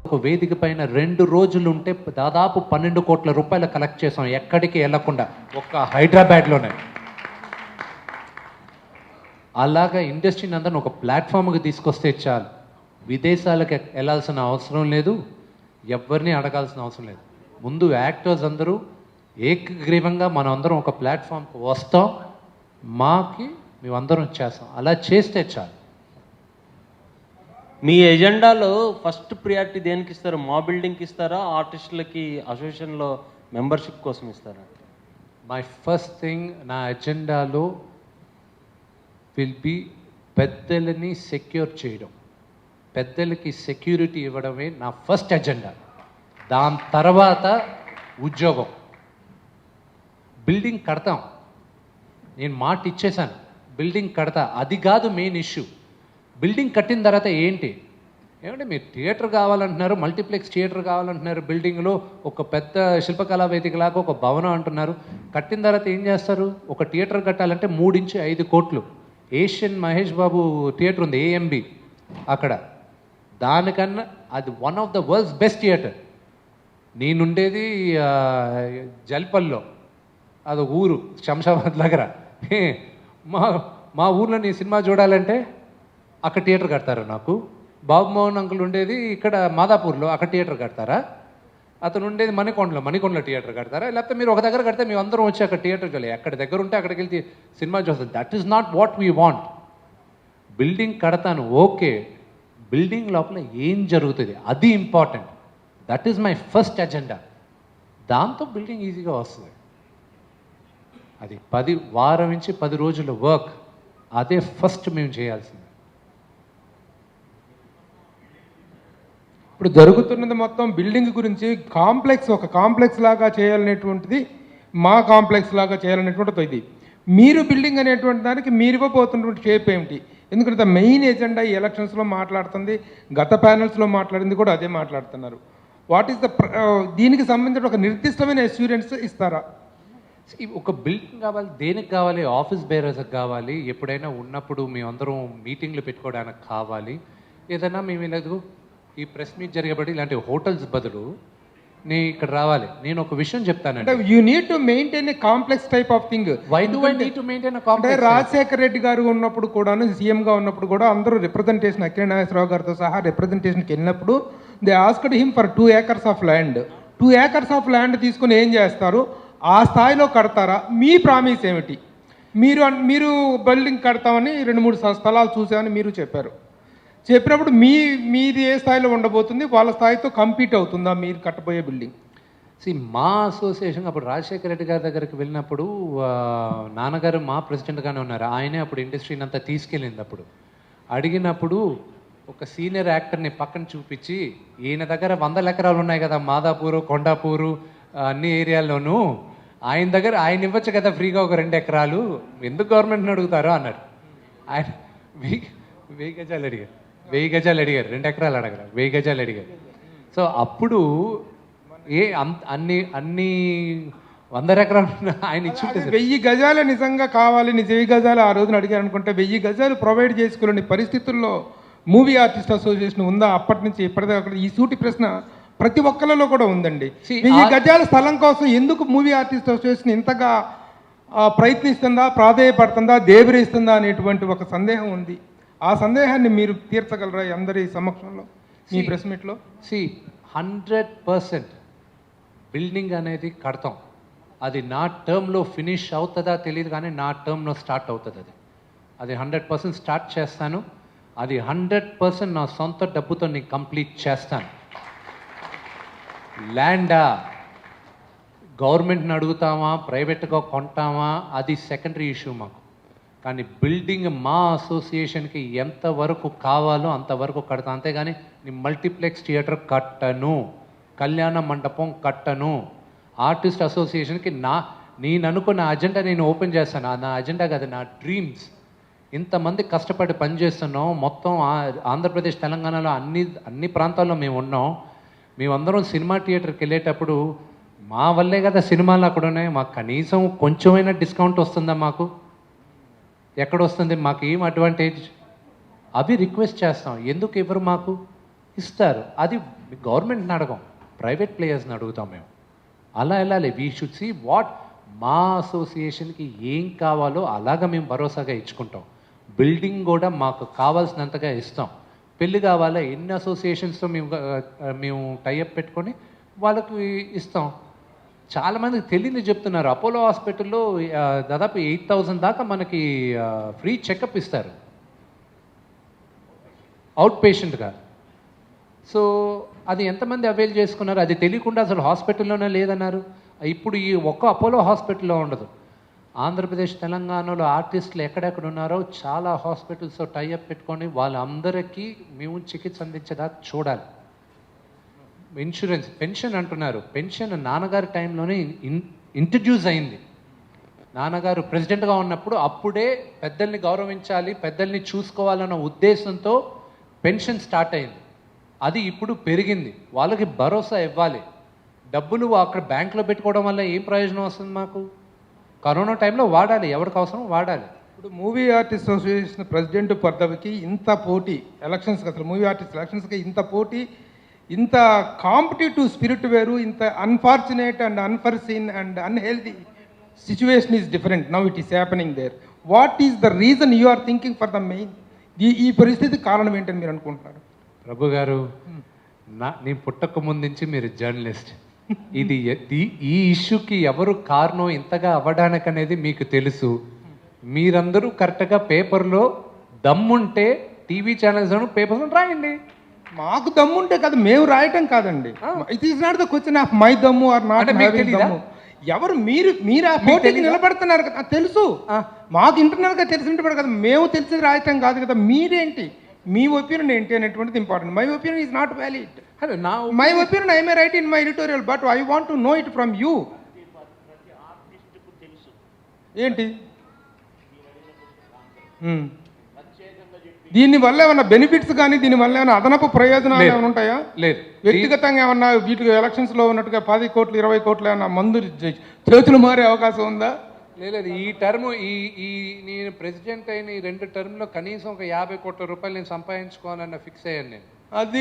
ఒక వేదిక పైన 2 రోజులు ఉంటే దాదాపు 12 కోట్ల రూపాయలు కలెక్ట్ చేసాం, ఎక్కడికి వెళ్లకుండా, ఒక్క హైదరాబాద్లోనే. అలాగా ఇండస్ట్రీని అందరిని ఒక ప్లాట్ఫామ్కి తీసుకొస్తే చాలు. విదేశాలకు వెళ్ళాల్సిన అవసరం లేదు, ఎవరిని అడగాల్సిన అవసరం లేదు. ముందు యాక్టర్స్ అందరూ ఏకగ్రీవంగా మనం అందరం ఒక ప్లాట్ఫామ్కి వస్తాం, మేమందరం చేస్తాం. అలా చేస్తే చాలు. మీ ఎజెండాలో ఫస్ట్ ప్రియారిటీ దేనికి ఇస్తారు? మా బిల్డింగ్కి ఇస్తారా, ఆర్టిస్టులకి అసోసియేషన్లో మెంబర్షిప్ కోసం ఇస్తారా? మై ఫస్ట్ థింగ్ నా ఎజెండాలో విల్ బి పెద్దలని సెక్యూర్ చేయడం, పెద్దలకి సెక్యూరిటీ ఇవ్వడమే నా ఫస్ట్ ఎజెండా. దాని తర్వాత ఉద్యోగం. బిల్డింగ్ కడతాం, నేను మాట ఇచ్చేశాను, బిల్డింగ్ కడతా, అది కాదు మెయిన్ ఇష్యూ. బిల్డింగ్ కట్టిన తర్వాత ఏంటి? ఏమంటే మీరు థియేటర్ కావాలంటున్నారు, మల్టీప్లెక్స్ థియేటర్ కావాలంటున్నారు, బిల్డింగ్లో ఒక పెద్ద శిల్పకళా వేదికలాగా ఒక భవనం అంటున్నారు. కట్టిన తర్వాత ఏం చేస్తారు? ఒక థియేటర్ కట్టాలంటే 3 నుంచి 5 కోట్లు. ఏషియన్ మహేష్ బాబు థియేటర్ ఉంది, ఏఎంబి, అక్కడ దానికన్నా అది one of the world's best theatre. నేనుండేది జల్పల్లో, అది ఊరు శంషాబాద్ దగ్గర. మా ఊర్లో నీ సినిమా చూడాలంటే అక్కడ థియేటర్ కడతారా నాకు? బాబు మోహన్ అంకుల్ ఉండేది ఇక్కడ మాదాపూర్లో, అక్కడ థియేటర్ కడతారా? అతను ఉండేది మణికొండలో థియేటర్ కడతారా? లేకపోతే మీరు ఒక దగ్గర కడితే మేము అందరం వచ్చి అక్కడ థియేటర్కి వెళ్ళి ఎక్కడ దగ్గర ఉంటే అక్కడికి వెళ్తే సినిమా చూస్తాం. That is not what we want. Building కడతాను, ఓకే, బిల్డింగ్ లోపల ఏం జరుగుతుంది అది important. That is my first agenda. దాంతో బిల్డింగ్ ఈజీగా వస్తుంది. అది వారం నుంచి 10 రోజుల వర్క్, అదే ఫస్ట్ మేము చేయాల్సింది. ఇప్పుడు జరుగుతున్నది మొత్తం బిల్డింగ్ గురించి, ఒక కాంప్లెక్స్ లాగా చేయాలనేటువంటిది, మా కాంప్లెక్స్ లాగా చేయాలనేటువంటిది ఇది. మీరు బిల్డింగ్ అనేటువంటి దానికి మీరు ఇవ్వబోతున్నటువంటి షేప్ ఏమిటి? ఎందుకంటే మెయిన్ ఎజెండా ఈ ఎలక్షన్స్లో మాట్లాడుతుంది, గత ప్యానల్స్లో మాట్లాడింది కూడా అదే మాట్లాడుతున్నారు. వాట్ ఈస్ దీనికి సంబంధించిన ఒక నిర్దిష్టమైన అష్యూరెన్స్ ఇస్తారా? ఒక బిల్డింగ్ కావాలి, దేనికి కావాలి? ఆఫీస్ బేరర్స్కి కావాలి, ఎప్పుడైనా ఉన్నప్పుడు మేమందరం మీటింగ్లు పెట్టుకోవడానికి కావాలి. ఏదైనా మేము ఇలాగ ఈ ప్రెస్ మీట్ జరిగేబట్టి ఇలాంటి హోటల్స్ బదులు నేను ఇక్కడ రావాలి. నేను ఒక విషయం చెప్తానంటే, you need to maintain a complex type of thing. Why do I need to maintain a complex? Rajasekhara Reddy గారు ఉన్నప్పుడు కూడాను, సీఎంగా ఉన్నప్పుడు కూడా అందరూ రిప్రజెంటేషన్, అఖిల నాగేశ్వరరావు గారితో సహా రిప్రజెంటేషన్కి వెళ్ళినప్పుడు they asked him for 2 acres of land. 2 acres of land తీసుకుని ఏం చేస్తారు? ఆ స్థాయిలో కడతారా? మీ ప్రామిస్ ఏమిటి? మీరు బిల్డింగ్ కడతామని 2-3 స్థలాలు చూసామని మీరు చెప్పినప్పుడు మీది ఏ స్థాయిలో ఉండబోతుంది? వాళ్ళ స్థాయితో కంపీట్ అవుతుందా మీరు కట్టబోయే బిల్డింగ్? మా అసోసియేషన్ అప్పుడు రాజశేఖర రెడ్డి గారి దగ్గరికి వెళ్ళినప్పుడు నాన్నగారు మా ప్రెసిడెంట్గానే ఉన్నారు, ఆయనే అప్పుడు ఇండస్ట్రీని అంతా తీసుకెళ్ళింది. అప్పుడు అడిగినప్పుడు ఒక సీనియర్ యాక్టర్ని పక్కన చూపించి, ఈయన దగ్గర 100 ఎకరాలు ఉన్నాయి కదా, మాదాపూరు, కొండాపూరు, అన్ని ఏరియాల్లోనూ, ఆయన ఇవ్వచ్చు కదా ఫ్రీగా ఒక 2 ఎకరాలు, ఎందుకు గవర్నమెంట్ని అడుగుతారో అన్నారు. ఆయన 1000 గజాలు అడిగారు, 1000 గజాలు అడిగారు, 2 ఎకరాలు అడగరు, 1000 గజాలు అడిగారు. సో అప్పుడు అన్ని 100 ఎకరాలు ఆయన ఇచ్చి 1000 గజాలు నిజంగా కావాలి, 1000 గజాలు ఆ రోజున అడిగారు అనుకుంటే 1000 గజాలు ప్రొవైడ్ చేసుకోలేని పరిస్థితుల్లో మూవీ ఆర్టిస్ట్ అసోసియేషన్ ఉందా? అప్పటి నుంచి ఇప్పటిదాకా ఈ సూటి ప్రశ్న ప్రతి ఒక్కరిలో కూడా ఉందండి. 1000 గజాల స్థలం కోసం ఎందుకు మూవీ ఆర్టిస్ట్ అసోసియేషన్ ఇంతగా ప్రయత్నిస్తుందా, ప్రాధేయపడుతుందా, దేబిరిస్తుందా అనేటువంటి ఒక సందేహం ఉంది. ఆ సందేహాన్ని మీరు తీర్చగలరా అందరి సమక్షంలో మీ ప్రెస్ మీట్లో? 100% బిల్డింగ్ అనేది కడతాం. అది నా టర్మ్లో ఫినిష్ అవుతుందా తెలియదు, కానీ నా టర్మ్లో స్టార్ట్ అవుతుంది. అది 100% స్టార్ట్ చేస్తాను. అది 100% నా సొంత డబ్బుతో నేను కంప్లీట్ చేస్తాను. ల్యాండా గవర్నమెంట్ని అడుగుతామా, ప్రైవేట్గా కొంటామా, అది సెకండరీ ఇష్యూ మాకు. కానీ బిల్డింగ్ మా అసోసియేషన్కి ఎంతవరకు కావాలో అంతవరకు కడతాను. అంతేగాని నేను మల్టీప్లెక్స్ థియేటర్ కట్టను, కళ్యాణ మండపం కట్టను. ఆర్టిస్ట్ అసోసియేషన్కి నేను అనుకున్న అజెండా నేను ఓపెన్ చేస్తాను. నా అజెండా కాదు, నా డ్రీమ్స్. ఇంతమంది కష్టపడి పనిచేస్తున్నాం, మొత్తం ఆంధ్రప్రదేశ్, తెలంగాణలో అన్ని ప్రాంతాల్లో మేము ఉన్నాం. మేమందరం సినిమా థియేటర్కి వెళ్ళేటప్పుడు మా వల్లే కదా సినిమాలు అక్కడ ఉన్నాయి, మాకు కనీసం కొంచెమైనా డిస్కౌంట్ వస్తుందా? మాకు ఎక్కడ వస్తుంది? మాకు ఏం అడ్వాంటేజ్? అవి రిక్వెస్ట్ చేస్తాం. ఎందుకు ఇవ్వరు మాకు? ఇస్తారు. అది గవర్నమెంట్ని అడగం, ప్రైవేట్ ప్లేయర్స్ని అడుగుతాం మేము. అలా వెళ్ళాలి. వీ షుడ్ సీ వాట్ మా అసోసియేషన్కి ఏం కావాలో అలాగా మేము భరోసాగా ఇచ్చుకుంటాం. బిల్డింగ్ కూడా మాకు కావాల్సినంతగా ఇస్తాం. పెళ్ళి కావాలా ఎన్ని అసోసియేషన్స్తో మేము టైఅప్ పెట్టుకొని వాళ్ళకి ఇస్తాం. చాలామందికి తెలియదు చెప్తున్నారు. అపోలో హాస్పిటల్లో దాదాపు 8,000 దాకా మనకి ఫ్రీ చెకప్ ఇస్తారు అవుట్ పేషెంట్గా. సో అది ఎంతమంది అవైల్ చేసుకున్నారు? అది తెలియకుండా అసలు హాస్పిటల్లోనే లేదన్నారు. ఇప్పుడు ఈ ఒక్క అపోలో హాస్పిటల్లో ఉండదు. ఆంధ్రప్రదేశ్ తెలంగాణలో ఆర్టిస్టులు ఎక్కడెక్కడ ఉన్నారో చాలా హాస్పిటల్స్తో టైఅప్ పెట్టుకొని వాళ్ళందరికీ మేము చికిత్స అందించేదాకా చూడాలి. ఇన్సూరెన్స్ పెన్షన్ అంటున్నారు. పెన్షన్ నాన్నగారి టైంలోనే ఇంట్రడ్యూస్ అయింది. నాన్నగారు ప్రెసిడెంట్గా ఉన్నప్పుడు అప్పుడే పెద్దల్ని గౌరవించాలి, పెద్దల్ని చూసుకోవాలన్న ఉద్దేశంతో పెన్షన్ స్టార్ట్ అయింది. అది ఇప్పుడు పెరిగింది. వాళ్ళకి భరోసా ఇవ్వాలి. డబ్బులు అక్కడ బ్యాంకులో పెట్టుకోవడం వల్ల ఏం ప్రయోజనం వస్తుంది మాకు? కరోనా టైంలో వాడాలి, ఎవరికి అవసరం వాడాలి. ఇప్పుడు మూవీ ఆర్టిస్ట్ అసోసియేషన్ ప్రెసిడెంట్ పదవికి ఇంత పోటీ, ఎలక్షన్స్కి అసలు మూవీ ఆర్టిస్ట్ ఎలక్షన్స్కి ఇంత పోటీ, ఇంత కాంపిటేటివ్ స్పిరిట్ వేరు, ఇంత unfortunate and unforeseen and unhealthy situation is different. Now it is happening there. What is the reason you are thinking for the main? ఈ పరిస్థితి కారణం ఏంటని మీరు అనుకుంటున్నారు? ప్రభు గారు, నేను పుట్టక ముందు నుంచి మీరు జర్నలిస్ట్. ఇది ఈ ఇష్యూకి ఎవరు కారణం ఇంతగా అవ్వడానికి అనేది మీకు తెలుసు. మీరందరూ కరెక్ట్గా పేపర్లో దమ్ముంటే టీవీ ఛానల్స్లోను పేపర్స్లో రాయండి. మాకు దమ్ము ఉంటే కదా, మేము రాయటం కాదండి. It is not the question of my దమ్ము ఆర్ నాట్ దమ్ము. ఎవరు మీరు ఆ పోటీకి నిలబడుతున్నారు కదా, తెలుసు. మాకు ఇంటర్నల్గా తెలిసినట్టు కదా, మేము తెలిసి రాయటం కాదు కదా. మీరేంటి, మీ ఒపీనియన్ ఏంటి అనేటువంటిది important. My opinion is not valid. My opinion I may right in my editorial, but I want to know it from you. ఏంటి దీనివల్ల ఏమన్నా బెనిఫిట్స్ కానీ, దీనివల్ల ఏమైనా అదనపు ప్రయోజనాలు ఏమైనా ఉంటాయా? లేదు. వ్యక్తిగతంగా ఏమన్నా వీటికి ఎలక్షన్స్లో ఉన్నట్టుగా 10 కోట్లు 20 కోట్లు ఏమన్నా మందు చేతులు మారే అవకాశం ఉందా? లేదు. ఈ టర్మ్ నేను ప్రెసిడెంట్ అయిన ఈ 2 టర్మ్లో కనీసం ఒక 50 కోట్ల రూపాయలు నేను సంపాదించుకోవాలన్న ఫిక్స్ అయ్యాను నేను. అది